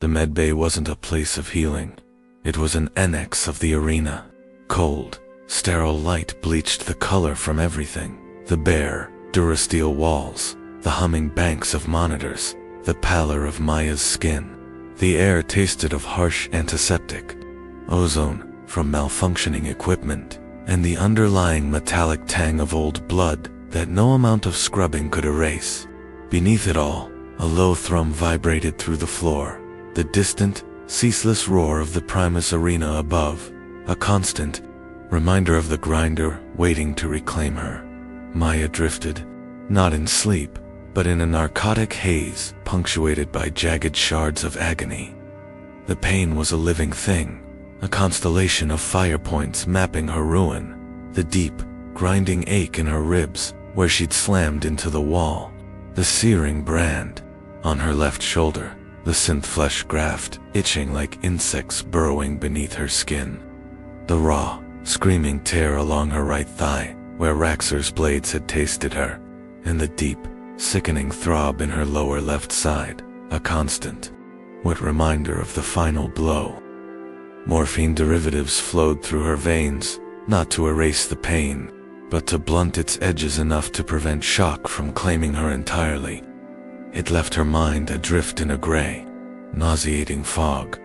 The medbay wasn't a place of healing. It was an annex of the arena. Cold, sterile light bleached the color from everything. The bare, durasteel walls, the humming banks of monitors, the pallor of Maya's skin. The air tasted of harsh antiseptic, ozone from malfunctioning equipment, and the underlying metallic tang of old blood that no amount of scrubbing could erase. Beneath it all, a low thrum vibrated through the floor, the distant, ceaseless roar of the Primus arena above, a constant reminder of the grinder waiting to reclaim her. Maya drifted, not in sleep, but in a narcotic haze punctuated by jagged shards of agony. The pain was a living thing, a constellation of fire points mapping her ruin, the deep, grinding ache in her ribs where she'd slammed into the wall, the searing brand on her left shoulder, the synth flesh graft itching like insects burrowing beneath her skin, the raw, screaming tear along her right thigh where Raxor's blades had tasted her, and the deep, sickening throb in her lower left side, a constant, wet reminder of the final blow. Morphine derivatives flowed through her veins, not to erase the pain, but to blunt its edges enough to prevent shock from claiming her entirely. It left her mind adrift in a gray, nauseating fog.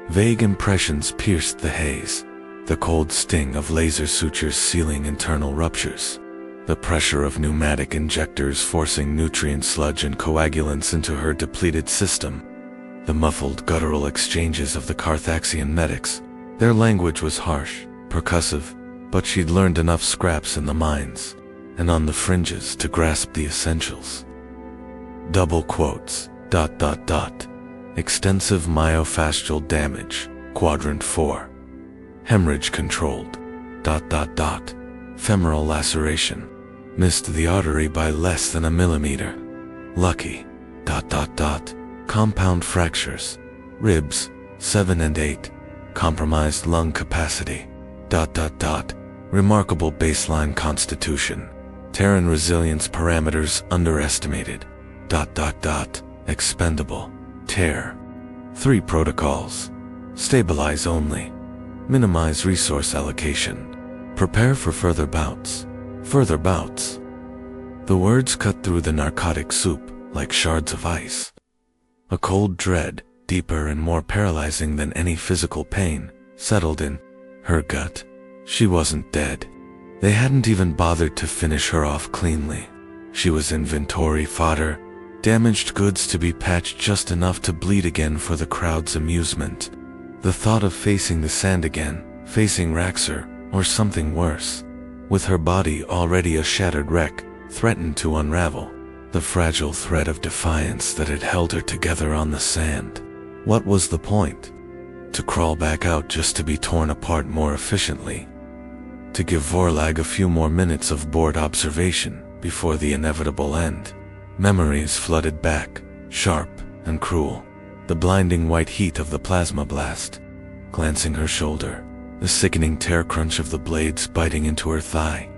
Vague impressions pierced the haze, the cold sting of laser sutures sealing internal ruptures, the pressure of pneumatic injectors forcing nutrient sludge and coagulants into her depleted system, the muffled guttural exchanges of the Karthaxian medics. Their language was harsh, percussive, but she'd learned enough scraps in the mines, and on the fringes to grasp the essentials. Double quotes, ... Extensive myofascial damage, quadrant 4. Hemorrhage controlled, ... Femoral laceration, missed the artery by less than a millimeter. Lucky, ... Compound fractures, ribs, 7 and 8, compromised lung capacity, ... Remarkable baseline constitution, Terran resilience parameters underestimated, ... Expendable, tear. 3 protocols. Stabilize only. Minimize resource allocation. Prepare for further bouts. Further bouts. The words cut through the narcotic soup like shards of ice. A cold dread, deeper and more paralyzing than any physical pain, settled in her gut. She wasn't dead. They hadn't even bothered to finish her off cleanly. She was inventory fodder, damaged goods to be patched just enough to bleed again for the crowd's amusement. The thought of facing the sand again, facing Raxor, or something worse, with her body already a shattered wreck, threatened to unravel the fragile thread of defiance that had held her together on the sand. What was the point? To crawl back out just to be torn apart more efficiently? To give Vorlag a few more minutes of bored observation before the inevitable end? Memories flooded back, sharp and cruel. The blinding white heat of the plasma blast, glancing her shoulder, the sickening tear crunch of the blades biting into her thigh,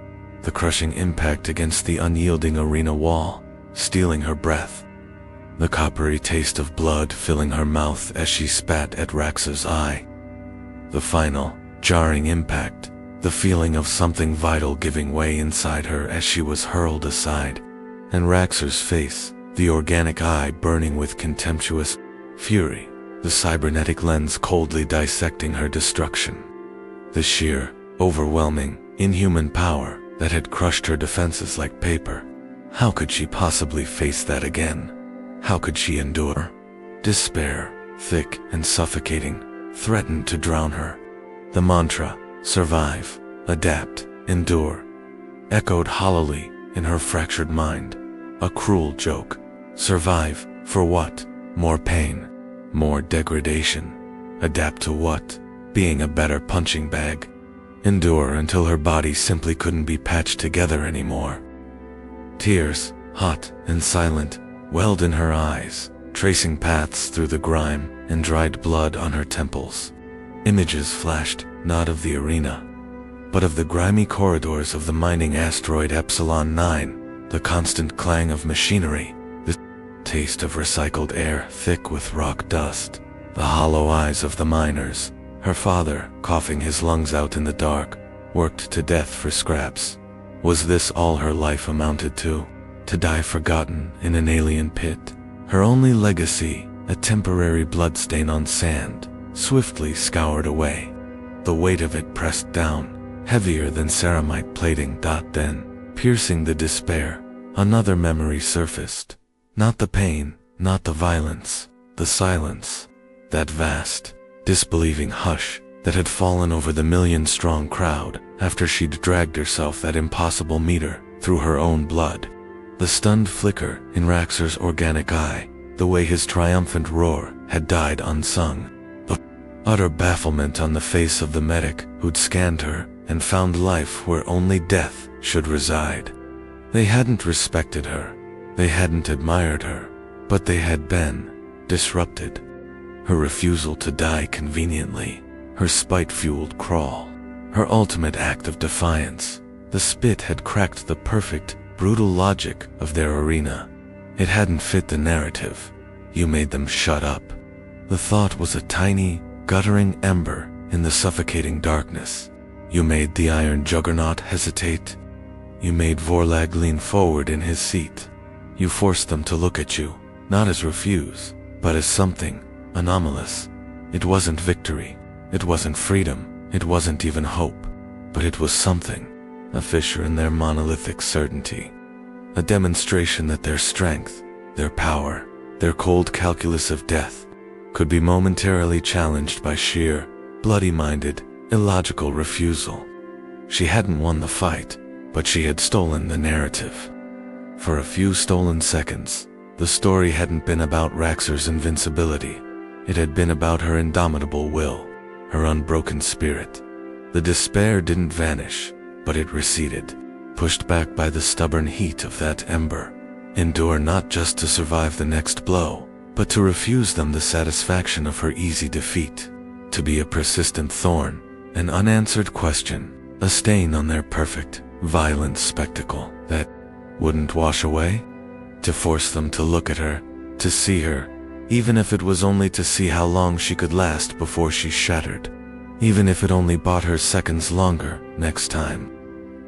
the crushing impact against the unyielding arena wall, stealing her breath, the coppery taste of blood filling her mouth as she spat at Raxor's eye. The final, jarring impact, the feeling of something vital giving way inside her as she was hurled aside, and Raxor's face, the organic eye burning with contemptuous fury, the cybernetic lens coldly dissecting her destruction. The sheer, overwhelming, inhuman power that had crushed her defenses like paper. How could she possibly face that again? How could she endure? Despair, thick and suffocating, threatened to drown her. The mantra, survive, adapt, endure, echoed hollowly in her fractured mind. A cruel joke. Survive, for what? More pain, more degradation. Adapt to what? Being a better punching bag. Endure until her body simply couldn't be patched together anymore. Tears, hot and silent, welled in her eyes, tracing paths through the grime and dried blood on her temples. Images flashed, not of the arena, but of the grimy corridors of the mining asteroid Epsilon 9, the constant clang of machinery, the taste of recycled air thick with rock dust, The hollow eyes of the miners. Her father, coughing his lungs out in the dark, worked to death for scraps. Was this all her life amounted to? To die forgotten in an alien pit? Her only legacy, a temporary bloodstain on sand, swiftly scoured away. The weight of it pressed down, heavier than ceramite plating. Then, piercing the despair, another memory surfaced. Not the pain, not the violence, the silence. That vast, disbelieving hush that had fallen over the million-strong crowd after she'd dragged herself that impossible meter through her own blood. The stunned flicker in Raxor's organic eye, the way his triumphant roar had died unsung. The utter bafflement on the face of the medic who'd scanned her and found life where only death should reside. They hadn't respected her, they hadn't admired her, but they had been disrupted. Her refusal to die conveniently, her spite-fueled crawl, her ultimate act of defiance. The spit had cracked the perfect, brutal logic of their arena. It hadn't fit the narrative. You made them shut up. The thought was a tiny, guttering ember in the suffocating darkness. You made the iron juggernaut hesitate. You made Vorlag lean forward in his seat. You forced them to look at you, not as refuse, but as something anomalous. It wasn't victory, it wasn't freedom, it wasn't even hope, but it was something, a fissure in their monolithic certainty, a demonstration that their strength, their power, their cold calculus of death, could be momentarily challenged by sheer, bloody-minded, illogical refusal. She hadn't won the fight, but she had stolen the narrative. For a few stolen seconds, the story hadn't been about Raxor's invincibility. It had been about her indomitable will, her unbroken spirit. The despair didn't vanish, but it receded, pushed back by the stubborn heat of that ember. Endure not just to survive the next blow, but to refuse them the satisfaction of her easy defeat. To be a persistent thorn, an unanswered question, a stain on their perfect, violent spectacle that wouldn't wash away. To force them to look at her, to see her, even if it was only to see how long she could last before she shattered. Even if it only bought her seconds longer next time.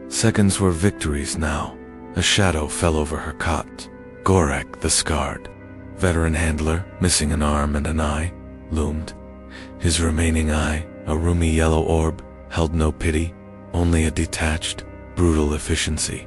Seconds were victories now. A shadow fell over her cot. Gorak the Scarred, veteran handler, missing an arm and an eye, loomed. His remaining eye, a roomy yellow orb, held no pity, only a detached, brutal efficiency.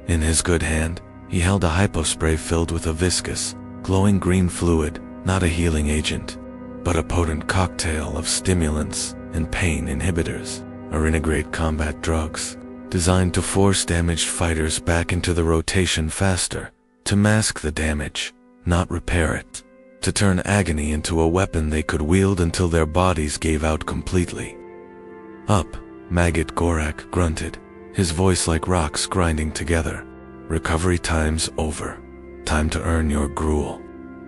In his good hand, he held a hypospray filled with a viscous, glowing green fluid, not a healing agent, but a potent cocktail of stimulants and pain inhibitors, or integrate combat drugs, designed to force damaged fighters back into the rotation faster, to mask the damage, not repair it, to turn agony into a weapon they could wield until their bodies gave out completely. Up, Maggot Gorak grunted, his voice like rocks grinding together. Recovery time's over. Time to earn your gruel.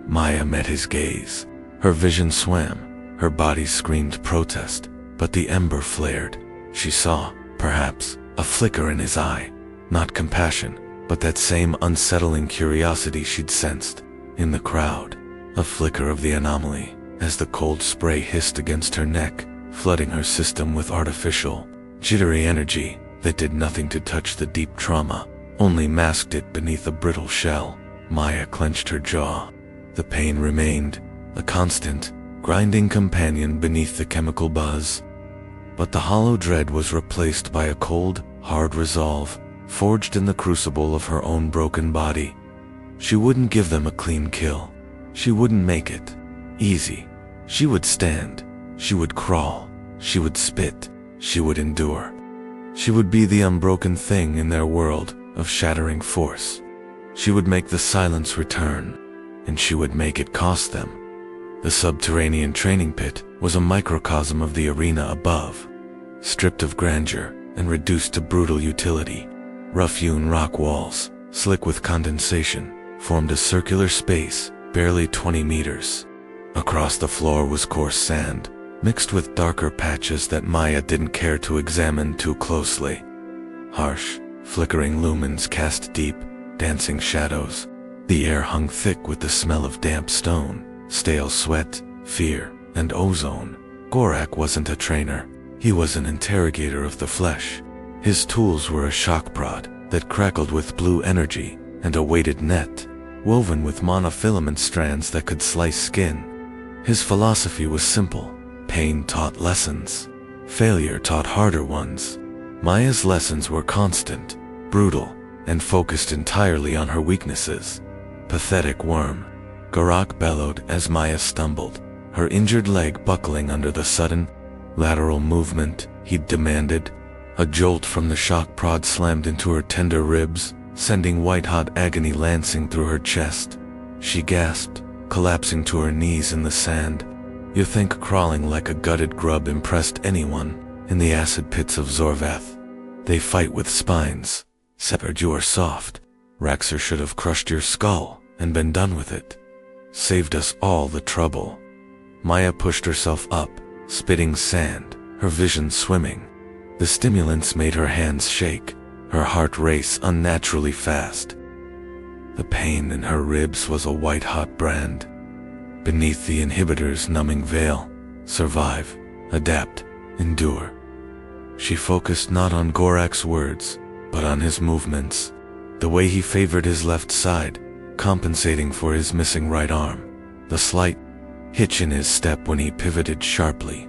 Maya met his gaze. Her vision swam. Her body screamed protest, but the ember flared. She saw, perhaps, a flicker in his eye. Not compassion, but that same unsettling curiosity she'd sensed in the crowd. A flicker of the anomaly, as the cold spray hissed against her neck, flooding her system with artificial, jittery energy that did nothing to touch the deep trauma, only masked it beneath a brittle shell. Maya clenched her jaw. The pain remained, a constant, grinding companion beneath the chemical buzz. But the hollow dread was replaced by a cold, hard resolve, forged in the crucible of her own broken body. She wouldn't give them a clean kill. She wouldn't make it easy. She would stand. She would crawl. She would spit. She would endure. She would be the unbroken thing in their world of shattering force. She would make the silence return, and she would make it cost them. The subterranean training pit was a microcosm of the arena above, stripped of grandeur and reduced to brutal utility. Rough-hewn rock walls, slick with condensation, formed a circular space barely 20 meters. Across the floor was coarse sand, mixed with darker patches that Maya didn't care to examine too closely. Harsh, flickering lumens cast deep, dancing shadows. The air hung thick with the smell of damp stone, stale sweat, fear, and ozone. Gorak wasn't a trainer. He was an interrogator of the flesh. His tools were a shock prod that crackled with blue energy and a weighted net, woven with monofilament strands that could slice skin. His philosophy was simple. Pain taught lessons. Failure taught harder ones. Maya's lessons were constant, brutal, and focused entirely on her weaknesses. Pathetic worm. Gorak bellowed as Maya stumbled, her injured leg buckling under the sudden, lateral movement he'd demanded. A jolt from the shock prod slammed into her tender ribs, sending white-hot agony lancing through her chest. She gasped, collapsing to her knees in the sand. You think crawling like a gutted grub impressed anyone in the acid pits of Zorvath? They fight with spines. Severed, you are soft. Raxor should have crushed your skull and been done with it. Saved us all the trouble. Maya pushed herself up, spitting sand, her vision swimming. The stimulants made her hands shake, her heart race unnaturally fast. The pain in her ribs was a white-hot brand. Beneath the inhibitor's numbing veil, survive, adapt, endure. She focused not on Gorak's words, but on his movements, the way he favored his left side, compensating for his missing right arm, the slight hitch in his step when he pivoted sharply,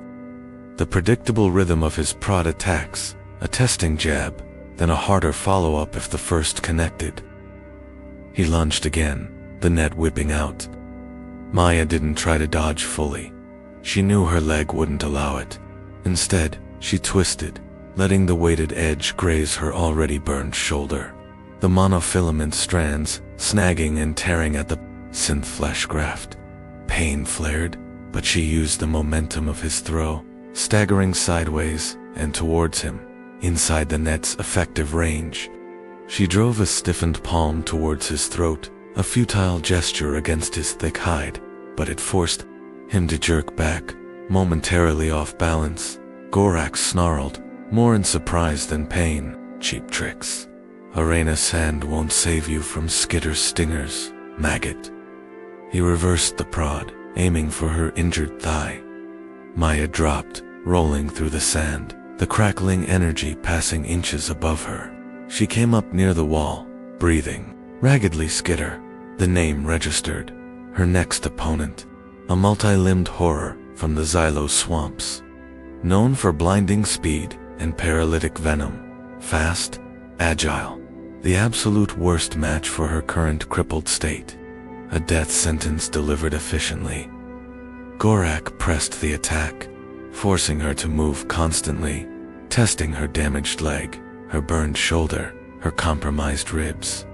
the predictable rhythm of his prod attacks, a testing jab, then a harder follow-up if the first connected. He lunged again, the net whipping out. Maya didn't try to dodge fully. She knew her leg wouldn't allow it. Instead, she twisted, letting the weighted edge graze her already burned shoulder. The monofilament strands snagging and tearing at the synth flesh graft. Pain flared, but she used the momentum of his throw, staggering sideways and towards him, inside the net's effective range. She drove a stiffened palm towards his throat, a futile gesture against his thick hide, but it forced him to jerk back, momentarily off balance. Gorak snarled, more in surprise than pain. Cheap tricks. Arena sand won't save you from Skitter's stingers, maggot. He reversed the prod, aiming for her injured thigh. Maya dropped, rolling through the sand, the crackling energy passing inches above her. She came up near the wall, breathing raggedly. Skitter, the name registered. Her next opponent, a multi-limbed horror from the Xylo swamps. Known for blinding speed and paralytic venom. Fast, agile. The absolute worst match for her current crippled state. A death sentence delivered efficiently. Gorak pressed the attack, forcing her to move constantly, testing her damaged leg, her burned shoulder, her compromised ribs.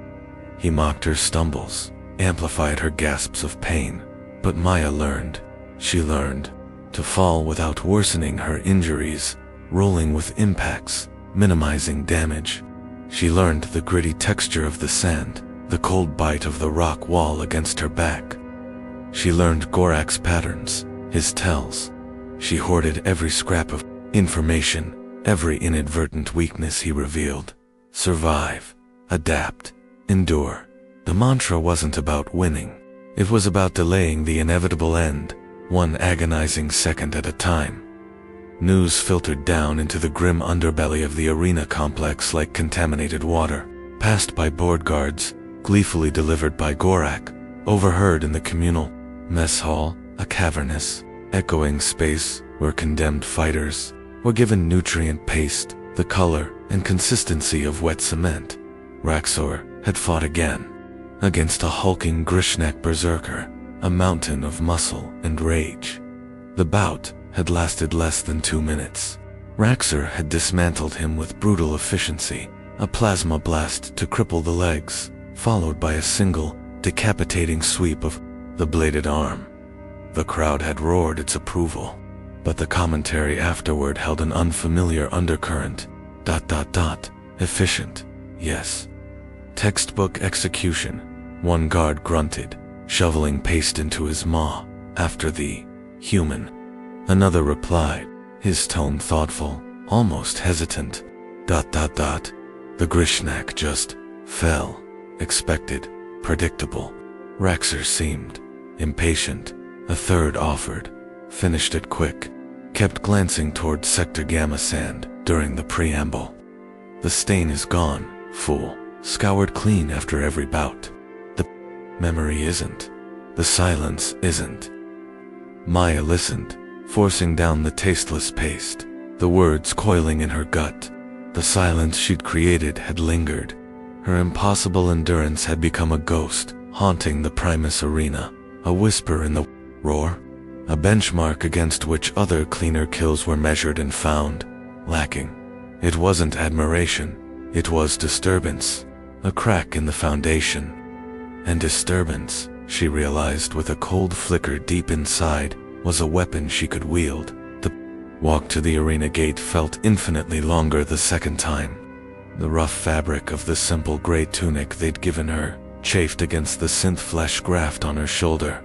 He mocked her stumbles, amplified her gasps of pain, but Maya learned. She learned to fall without worsening her injuries, rolling with impacts, minimizing damage. She learned the gritty texture of the sand, the cold bite of the rock wall against her back. She learned Gorak's patterns, his tells. She hoarded every scrap of information, every inadvertent weakness he revealed. Survive, adapt, endure. The mantra wasn't about winning. It was about delaying the inevitable end, one agonizing second at a time. News filtered down into the grim underbelly of the arena complex like contaminated water, passed by board guards, gleefully delivered by Gorak, overheard in the communal mess hall, a cavernous, echoing space where condemned fighters were given nutrient paste, the color and consistency of wet cement. Raxor had fought again, against a hulking Grishnak berserker, a mountain of muscle and rage. The bout had lasted less than 2 minutes. Raxor had dismantled him with brutal efficiency, a plasma blast to cripple the legs, followed by a single, decapitating sweep of the bladed arm. The crowd had roared its approval, but the commentary afterward held an unfamiliar undercurrent. ... Efficient, yes. Textbook execution. One guard grunted, shoveling paste into his maw, after the human. Another replied, his tone thoughtful, almost hesitant. ... The Grishnak just fell. Expected, predictable. Raxor seemed impatient. A third offered, finished it quick, kept glancing toward Sector Gamma sand during the preamble. The stain is gone, fool, scoured clean after every bout. The memory isn't. The silence isn't. Maya listened, forcing down the tasteless paste, the words coiling in her gut. The silence she'd created had lingered. Her impossible endurance had become a ghost, haunting the Primus arena, a whisper in the roar, a benchmark against which other cleaner kills were measured and found lacking. It wasn't admiration, it was disturbance, a crack in the foundation. And disturbance, she realized with a cold flicker deep inside, was a weapon she could wield. The walk to the arena gate felt infinitely longer the second time. The rough fabric of the simple gray tunic they'd given her chafed against the synth flesh graft on her shoulder.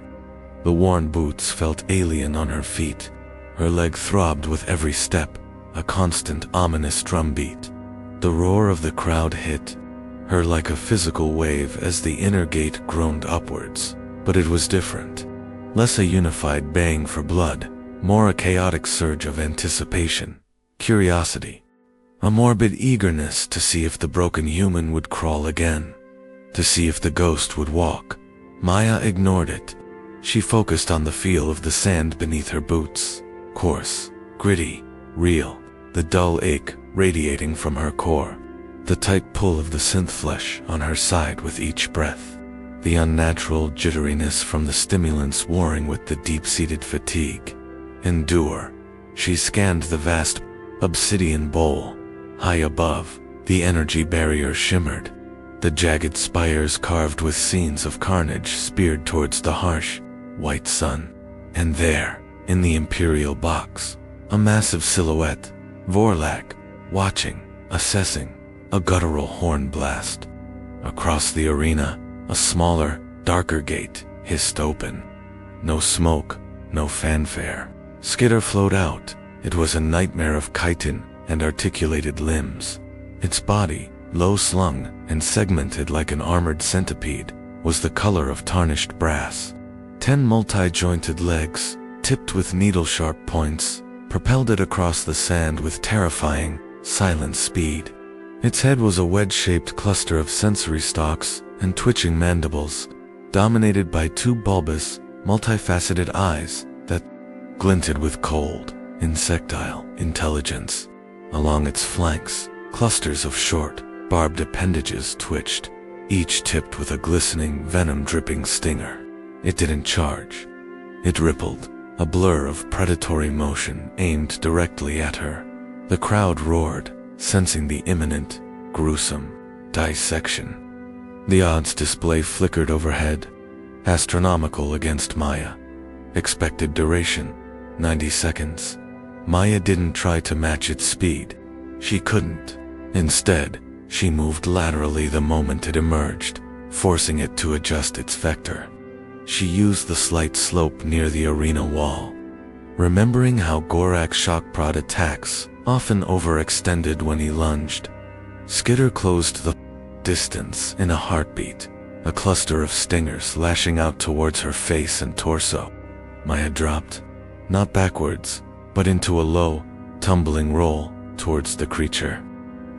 The worn boots felt alien on her feet. Her leg throbbed with every step, a constant ominous drumbeat. The roar of the crowd hit her like a physical wave as the inner gate groaned upwards. But it was different. Less a unified baying for blood, more a chaotic surge of anticipation, curiosity, a morbid eagerness to see if the broken human would crawl again, to see if the ghost would walk. Maya ignored it. She focused on the feel of the sand beneath her boots, coarse, gritty, real, the dull ache radiating from her core, the tight pull of the synth flesh on her side with each breath, the unnatural jitteriness from the stimulants warring with the deep-seated fatigue. Endure. She scanned the vast obsidian bowl. High above, the energy barrier shimmered, the jagged spires carved with scenes of carnage speared towards the harsh, white sun. And there, in the Imperial box, a massive silhouette, Vorlag, watching, assessing, a guttural horn blast. Across the arena, a smaller, darker gate hissed open. No smoke, no fanfare. Skitter flowed out. It was a nightmare of chitin and articulated limbs. Its body, low-slung and segmented like an armored centipede, was the color of tarnished brass. 10 multi-jointed legs, tipped with needle-sharp points, propelled it across the sand with terrifying, silent speed. Its head was a wedge-shaped cluster of sensory stalks and twitching mandibles, dominated by 2 bulbous, multifaceted eyes that glinted with cold, insectile intelligence. Along its flanks, clusters of short, barbed appendages twitched, each tipped with a glistening, venom-dripping stinger. It didn't charge. It rippled, a blur of predatory motion aimed directly at her. The crowd roared, sensing the imminent, gruesome dissection. The odds display flickered overhead, astronomical against Maya. Expected duration, 90 seconds. Maya didn't try to match its speed. She couldn't. Instead, she moved laterally the moment it emerged, forcing it to adjust its vector. She used the slight slope near the arena wall. Remembering how Gorak's shockprod attacks often overextended when he lunged, Skitter closed the distance in a heartbeat, a cluster of stingers lashing out towards her face and torso. Maya dropped, not backwards, but into a low, tumbling roll towards the creature,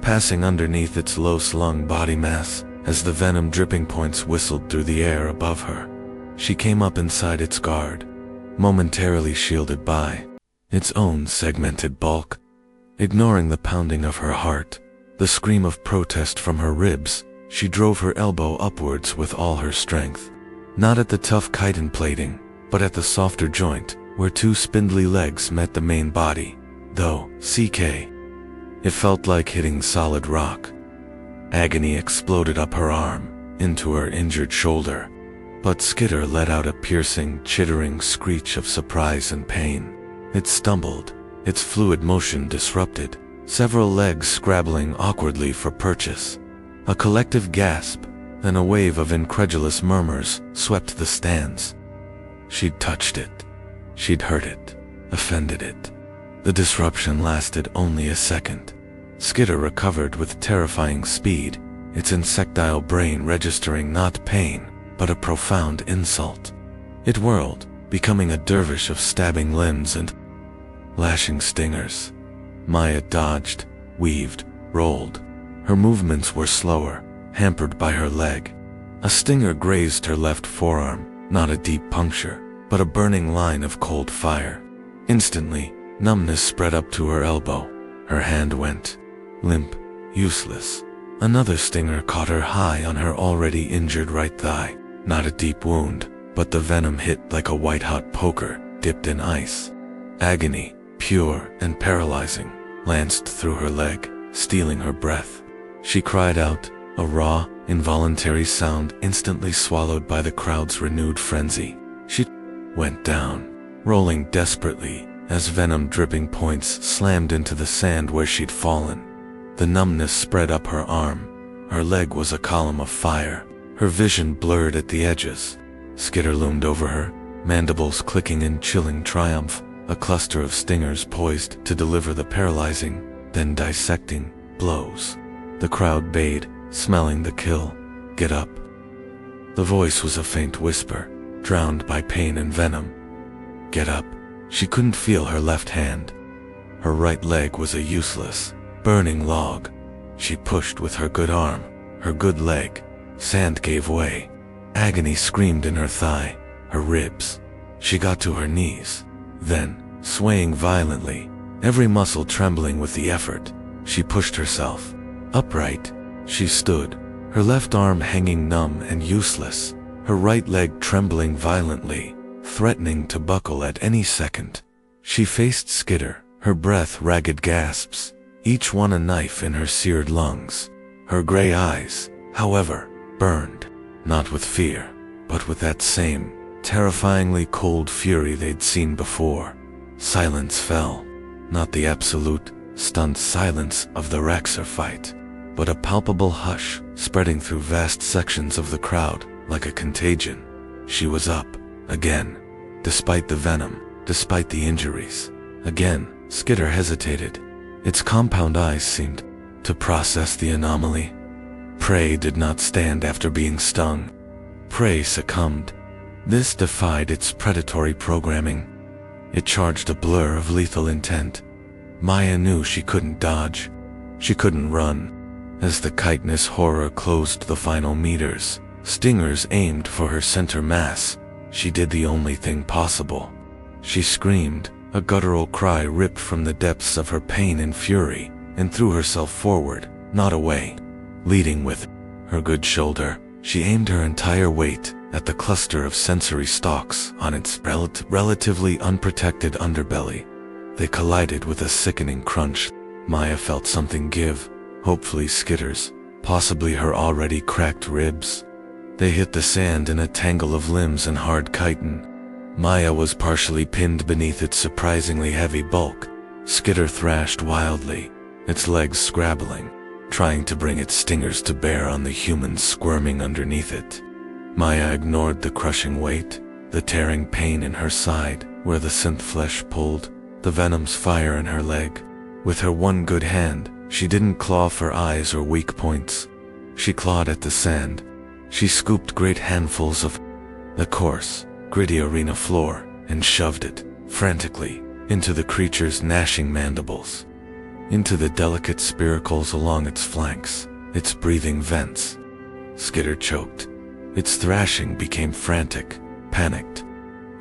passing underneath its low-slung body mass as the venom-dripping points whistled through the air above her. She came up inside its guard, momentarily shielded by its own segmented bulk. Ignoring the pounding of her heart, the scream of protest from her ribs, she drove her elbow upwards with all her strength. Not at the tough chitin plating, but at the softer joint, where 2 spindly legs met the main body. Though, CK. It felt like hitting solid rock. Agony exploded up her arm, into her injured shoulder. But Skitter let out a piercing, chittering screech of surprise and pain. It stumbled, its fluid motion disrupted, several legs scrabbling awkwardly for purchase. A collective gasp, then a wave of incredulous murmurs swept the stands. She'd touched it. She'd hurt it, offended it. The disruption lasted only a second. Skitter recovered with terrifying speed, its insectile brain registering not pain, but a profound insult. It whirled, becoming a dervish of stabbing limbs and lashing stingers. Maya dodged, weaved, rolled. Her movements were slower, hampered by her leg. A stinger grazed her left forearm, not a deep puncture, but a burning line of cold fire. Instantly, numbness spread up to her elbow. Her hand went limp, useless. Another stinger caught her high on her already injured right thigh. Not a deep wound, but the venom hit like a white-hot poker dipped in ice. Agony, pure and paralyzing, lanced through her leg, stealing her breath. She cried out, a raw, involuntary sound instantly swallowed by the crowd's renewed frenzy. She went down, rolling desperately as venom-dripping points slammed into the sand where she'd fallen. The numbness spread up her arm. Her leg was a column of fire, her vision blurred at the edges. Skitter loomed over her, mandibles clicking in chilling triumph, a cluster of stingers poised to deliver the paralyzing, then dissecting, blows. The crowd bayed, smelling the kill. Get up. The voice was a faint whisper, drowned by pain and venom. Get up. She couldn't feel her left hand. Her right leg was a useless, burning log. She pushed with her good arm, her good leg. Sand gave way. Agony screamed in her thigh, her ribs. She got to her knees. Then, swaying violently, every muscle trembling with the effort, she pushed herself. Upright, she stood, her left arm hanging numb and useless, her right leg trembling violently, threatening to buckle at any second. She faced Skitter, her breath ragged gasps, each one a knife in her seared lungs. Her gray eyes, however, burned, not with fear, but with that same, terrifyingly cold fury they'd seen before. Silence fell, not the absolute, stunned silence of the Raxor fight, but a palpable hush spreading through vast sections of the crowd like a contagion. She was up, again, despite the venom, despite the injuries. Again, Skitter hesitated. Its compound eyes seemed to process the anomaly. Prey did not stand after being stung. Prey succumbed. This defied its predatory programming. It charged a blur of lethal intent. Maya knew she couldn't dodge. She couldn't run. As the chitinous horror closed the final meters, stingers aimed for her center mass. She did the only thing possible. She screamed, a guttural cry ripped from the depths of her pain and fury, and threw herself forward, not away. Leading with her good shoulder, she aimed her entire weight at the cluster of sensory stalks on its relatively unprotected underbelly. They collided with a sickening crunch. Maya felt something give, hopefully Skitter's, possibly her already cracked ribs. They hit the sand in a tangle of limbs and hard chitin. Maya was partially pinned beneath its surprisingly heavy bulk. Skitter thrashed wildly, its legs scrabbling, trying to bring its stingers to bear on the humans squirming underneath it. Maya ignored the crushing weight, the tearing pain in her side where the synth flesh pulled, the venom's fire in her leg. With her one good hand, she didn't claw for eyes or weak points. She clawed at the sand. She scooped great handfuls of the coarse, gritty arena floor and shoved it, frantically, into the creature's gnashing mandibles, into the delicate spiracles along its flanks, its breathing vents. Skitter choked. Its thrashing became frantic, panicked.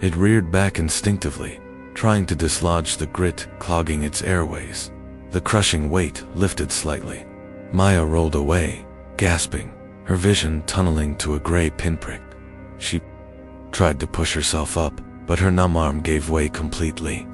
It reared back instinctively, trying to dislodge the grit clogging its airways. The crushing weight lifted slightly. Maya rolled away, gasping, her vision tunneling to a gray pinprick. She tried to push herself up, but her numb arm gave way completely.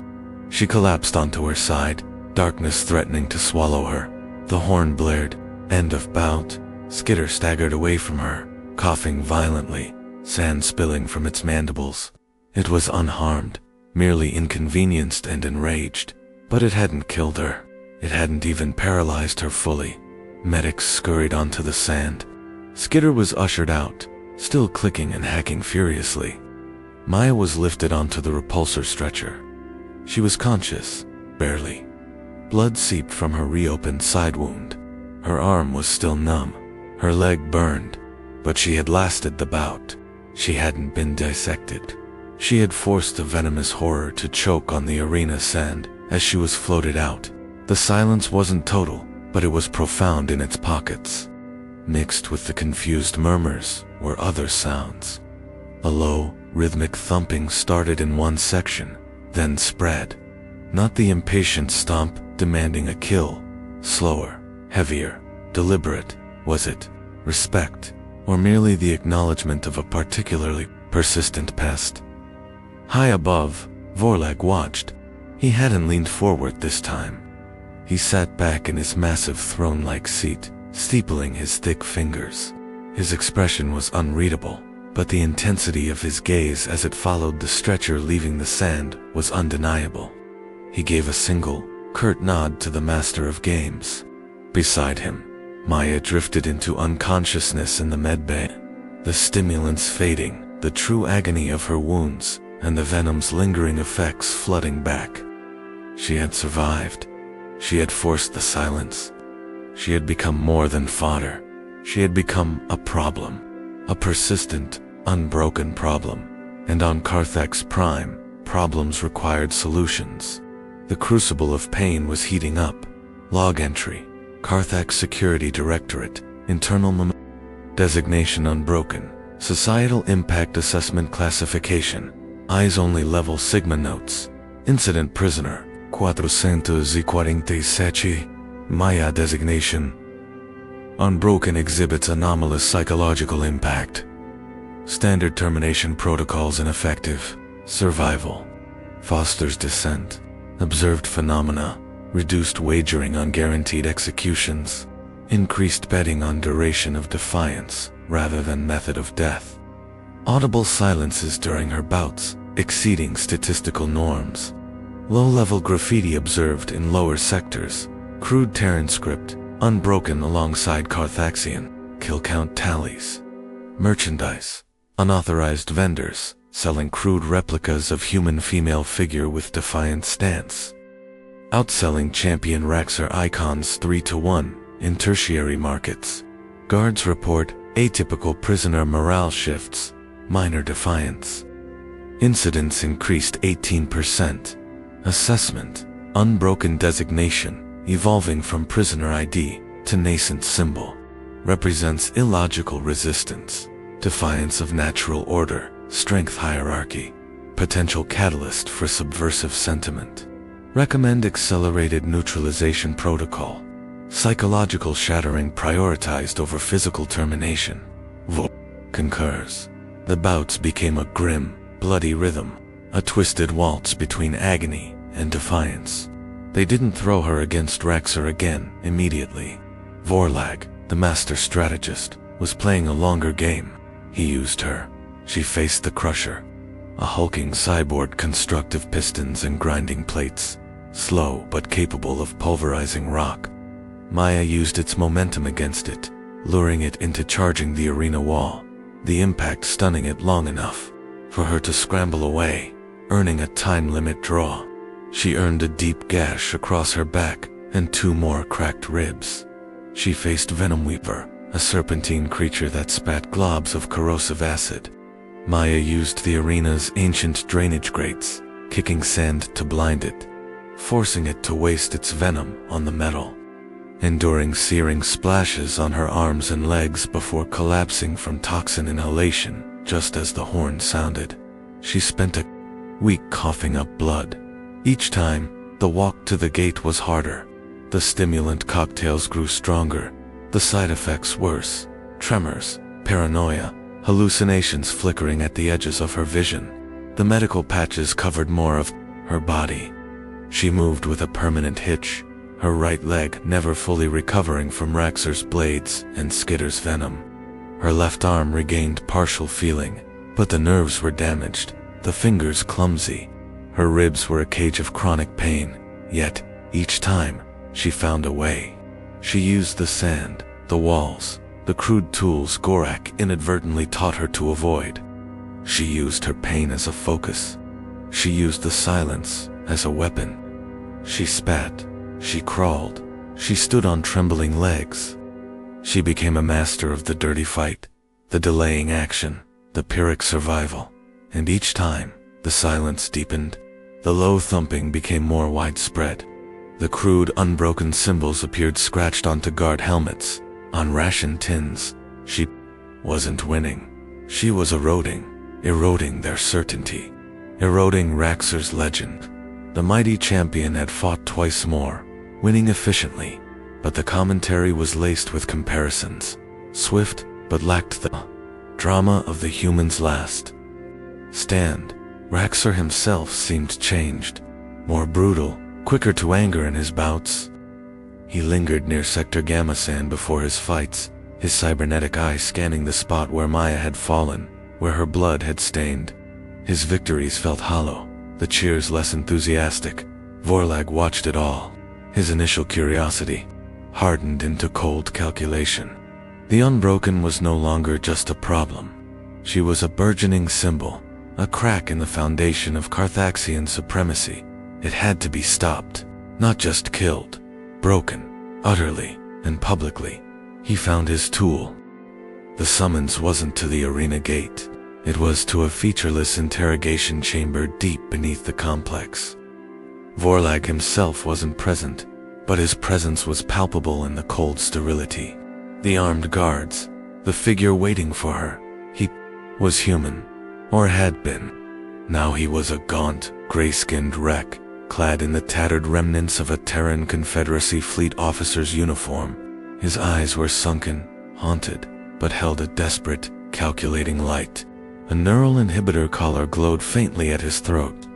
She collapsed onto her side, darkness threatening to swallow her. The horn blared. End of bout. Skitter staggered away from her, coughing violently, sand spilling from its mandibles. It was unharmed, merely inconvenienced and enraged, but it hadn't killed her. It hadn't even paralyzed her fully. Medics scurried onto the sand. Skitter was ushered out, still clicking and hacking furiously. Maya was lifted onto the repulsor stretcher. She was conscious, barely. Blood seeped from her reopened side wound. Her arm was still numb, her leg burned, but she had lasted the bout. She hadn't been dissected. She had forced the venomous horror to choke on the arena sand as she was floated out. The silence wasn't total, but it was profound in its pockets. Mixed with the confused murmurs were other sounds. A low, rhythmic thumping started in one section, then spread. Not the impatient stomp demanding a kill. Slower, heavier, deliberate. Was it respect, or merely the acknowledgement of a particularly persistent pest? High above, Vorlag watched. He hadn't leaned forward this time. He sat back in his massive throne-like seat, steepling his thick fingers. His expression was unreadable, but the intensity of his gaze as it followed the stretcher leaving the sand was undeniable. He gave a single, curt nod to the master of games. Beside him, Maya drifted into unconsciousness in the medbay, the stimulants fading, the true agony of her wounds, and the venom's lingering effects flooding back. She had survived. She had forced the silence. She had become more than fodder. She had become a problem. A persistent, unbroken problem. And on Karthax Prime, problems required solutions. The crucible of pain was heating up. Log entry. Karthax Security Directorate. Internal Designation Unbroken. Societal Impact Assessment Classification. Eyes Only Level Sigma Notes. Incident Prisoner. 447. Maya Designation. Unbroken exhibits anomalous psychological impact. Standard termination protocols ineffective. Survival. Fosters dissent. Observed phenomena. Reduced wagering on guaranteed executions. Increased betting on duration of defiance rather than method of death. Audible silences during her bouts, exceeding statistical norms. Low-level graffiti observed in lower sectors. Crude Terran script, unbroken alongside Karthaxian. Kill count tallies. Merchandise. Unauthorized vendors, selling crude replicas of human female figure with defiant stance. Outselling champion Raxor icons 3-1 in tertiary markets. Guards report atypical prisoner morale shifts, minor defiance. Incidents increased 18%. Assessment, unbroken designation, evolving from prisoner ID to nascent symbol. Represents illogical resistance, defiance of natural order, strength hierarchy, potential catalyst for subversive sentiment. Recommend accelerated neutralization protocol. Psychological shattering prioritized over physical termination. Concurs. The bouts became a grim, bloody rhythm, a twisted waltz between agony and defiance. They didn't throw her against Raxor again immediately. Vorlag, the master strategist, was playing a longer game. He used her. She faced the crusher. A hulking cyborg constructive pistons and grinding plates, slow but capable of pulverizing rock. Maya used its momentum against it, luring it into charging the arena wall, the impact stunning it long enough for her to scramble away, earning a time limit draw. She earned a deep gash across her back and 2 more cracked ribs. She faced Venom Weaver, a serpentine creature that spat globs of corrosive acid. Maya used the arena's ancient drainage grates, kicking sand to blind it, forcing it to waste its venom on the metal. Enduring searing splashes on her arms and legs before collapsing from toxin inhalation just as the horn sounded. She spent a week coughing up blood. Each time, the walk to the gate was harder. The stimulant cocktails grew stronger, the side effects worse. Tremors, paranoia, hallucinations flickering at the edges of her vision. The medical patches covered more of her body. She moved with a permanent hitch, her right leg never fully recovering from Raxor's blades and Skitter's venom. Her left arm regained partial feeling, but the nerves were damaged, the fingers clumsy. Her ribs were a cage of chronic pain, yet, each time, she found a way. She used the sand, the walls, the crude tools Gorak inadvertently taught her to avoid. She used her pain as a focus. She used the silence as a weapon. She spat. She crawled. She stood on trembling legs. She became a master of the dirty fight, the delaying action, the Pyrrhic survival. And each time, The silence deepened. The low thumping became more widespread. The crude, unbroken symbols appeared scratched onto guard helmets, on ration tins. She wasn't winning. She was eroding their certainty, eroding Raxor's legend. The mighty champion had fought twice more, winning efficiently, but the commentary was laced with comparisons, swift but lacked the drama of the human's last stand. Raxor himself seemed changed, more brutal, quicker to anger in his bouts. He lingered near Sector Gamma Sand before his fights, his cybernetic eye scanning the spot where Maya had fallen, where her blood had stained. His victories felt hollow, the cheers less enthusiastic. Vorlag watched it all. His initial curiosity hardened into cold calculation. The Unbroken was no longer just a problem. She was a burgeoning symbol, a crack in the foundation of Karthaxian supremacy. It had to be stopped, not just killed, broken, utterly and publicly. He found his tool. The summons wasn't to the arena gate. It was to a featureless interrogation chamber deep beneath the complex. Vorlag himself wasn't present, but his presence was palpable in the cold sterility. The armed guards, the figure waiting for her. He was human, or had been. Now he was a gaunt, gray-skinned wreck, clad in the tattered remnants of a Terran Confederacy fleet officer's uniform. His eyes were sunken, haunted, but held a desperate, calculating light. A neural inhibitor collar glowed faintly at his throat.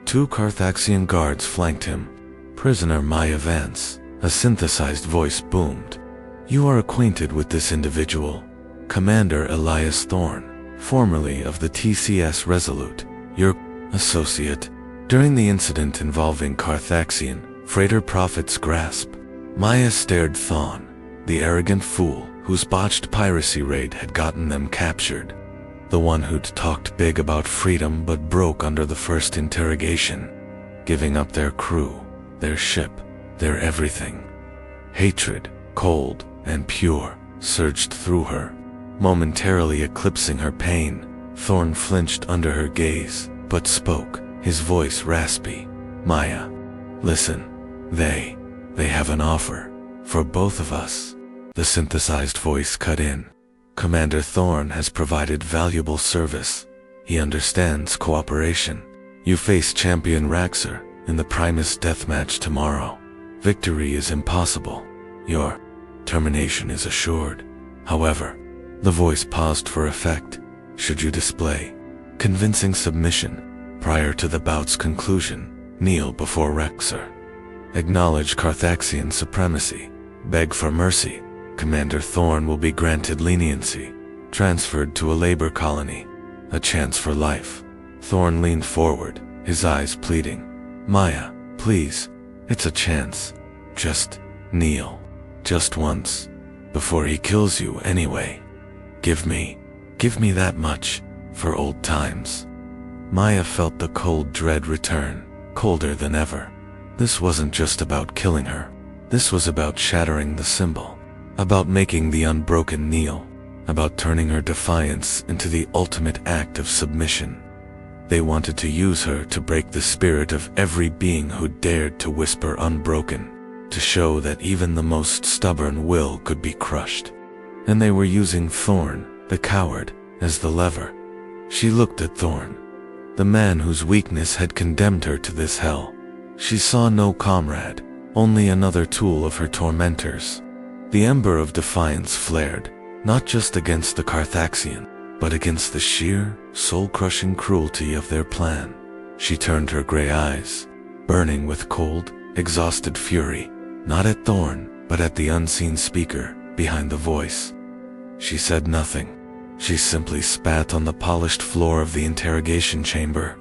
2 Karthaxian guards flanked him. "Prisoner Maya Vance," a synthesized voice boomed. "You are acquainted with this individual, Commander Elias Thorne, formerly of the TCS Resolute, your associate, during the incident involving Karthaxian freighter Prophet's Grasp." Maya stared Thorne, the arrogant fool whose botched piracy raid had gotten them captured. The one who'd talked big about freedom but broke under the first interrogation, giving up their crew, their ship, their everything. Hatred, cold and pure, surged through her, momentarily eclipsing her pain. Thorne flinched under her gaze, but spoke, his voice raspy. "Maya, listen. They have an offer. For both of us." The synthesized voice cut in. "Commander Thorne has provided valuable service. He understands cooperation. You face Champion Raxor in the Primus deathmatch tomorrow. Victory is impossible. Your termination is assured. However," the voice paused for effect, "should you display convincing submission prior to the bout's conclusion, kneel before Raxor. Acknowledge Karthaxian supremacy. Beg for mercy. Commander Thorne will be granted leniency, transferred to a labor colony, a chance for life." Thorne leaned forward, his eyes pleading. "Maya, please, it's a chance. Just kneel. Just once. Before he kills you anyway. Give me that much, for old times." Maya felt the cold dread return, colder than ever. This wasn't just about killing her. This was about shattering the symbol. About making the Unbroken kneel, about turning her defiance into the ultimate act of submission. They wanted to use her to break the spirit of every being who dared to whisper Unbroken, to show that even the most stubborn will could be crushed. And they were using Thorne, the coward, as the lever. She looked at Thorne, the man whose weakness had condemned her to this hell. She saw no comrade, only another tool of her tormentors. The ember of defiance flared, not just against the Karthaxian, but against the sheer, soul-crushing cruelty of their plan. She turned her gray eyes, burning with cold, exhausted fury, not at Thorne, but at the unseen speaker behind the voice. She said nothing. She simply spat on the polished floor of the interrogation chamber.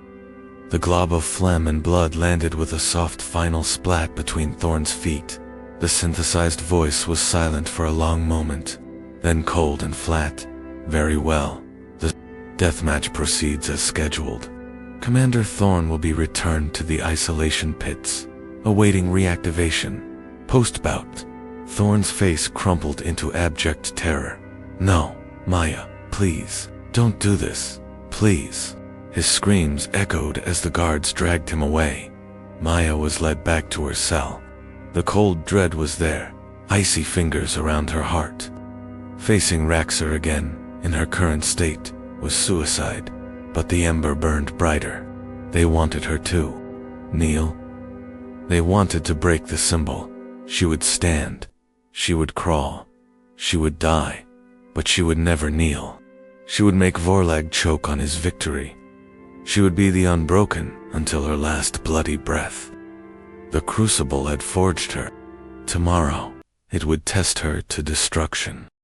The glob of phlegm and blood landed with a soft final splat between Thorne's feet. The synthesized voice was silent for a long moment, then cold and flat. "Very well. The deathmatch proceeds as scheduled. Commander Thorne will be returned to the isolation pits, awaiting reactivation. Post-bout." Thorne's face crumpled into abject terror. "No, Maya, please, don't do this. Please." His screams echoed as the guards dragged him away. Maya was led back to her cell. The cold dread was there, icy fingers around her heart. Facing Raxor again, in her current state, was suicide, but the ember burned brighter. They wanted her to kneel. They wanted to break the symbol. She would stand. She would crawl. She would die. But she would never kneel. She would make Vorlag choke on his victory. She would be the Unbroken until her last bloody breath. The crucible had forged her. Tomorrow, it would test her to destruction.